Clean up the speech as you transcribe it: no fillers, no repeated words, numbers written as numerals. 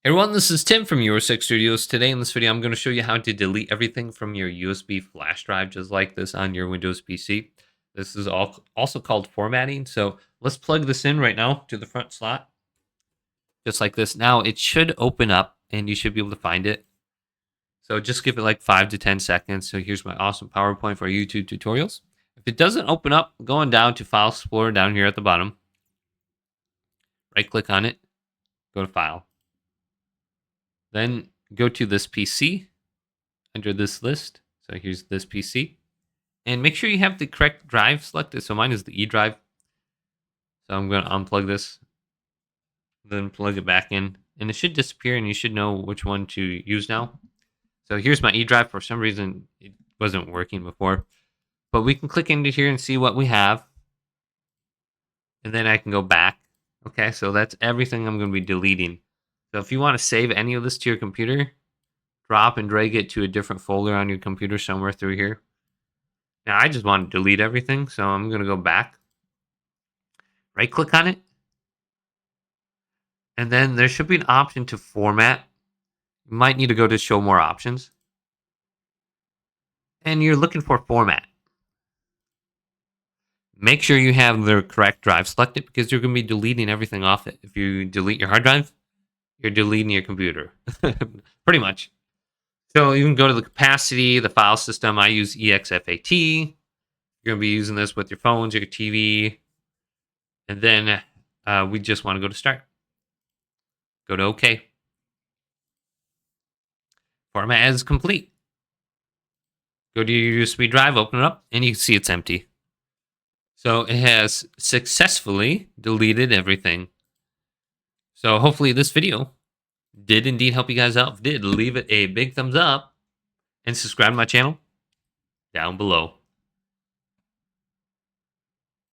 Hey everyone, this is Tim from Your Six Studios. Today in this video, I'm going to show you how to delete everything from your USB flash drive, just like this on your Windows PC. This is also called formatting. So let's plug this in right now to the front slot, just like this. Now it should open up and you should be able to find it. So just give it like 5 to 10 seconds. So here's my awesome PowerPoint for YouTube tutorials. If it doesn't open up, going down to File Explorer down here at the bottom, right click on it, go to File. Then go to this PC under this list. So here's this PC. And make sure you have the correct drive selected. So mine is the E drive. So I'm going to unplug this, then plug it back in. And it should disappear and you should know which one to use now. So here's my E drive. For some reason, it wasn't working before. But we can click into here and see what we have. And then I can go back. Okay, so that's everything I'm going to be deleting. So if you want to save any of this to your computer, drop and drag it to a different folder on your computer somewhere through here. Now I just want to delete everything, so I'm going to go back. Right click on it. And then there should be an option to format. You might need to go to show more options. And you're looking for format. Make sure you have the correct drive selected because you're going to be deleting everything off it. If you delete your hard drive, you're deleting your computer. Pretty much. So you can go to the capacity, the file system. I use exFAT. You're going to be using this with your phones, your TV. And then we just want to go to Start. Go to OK. Format as complete. Go to your USB drive, open it up, and you can see it's empty. So it has successfully deleted everything. So hopefully this video did indeed help you guys out. If it did, leave it a big thumbs up and subscribe to my channel down below.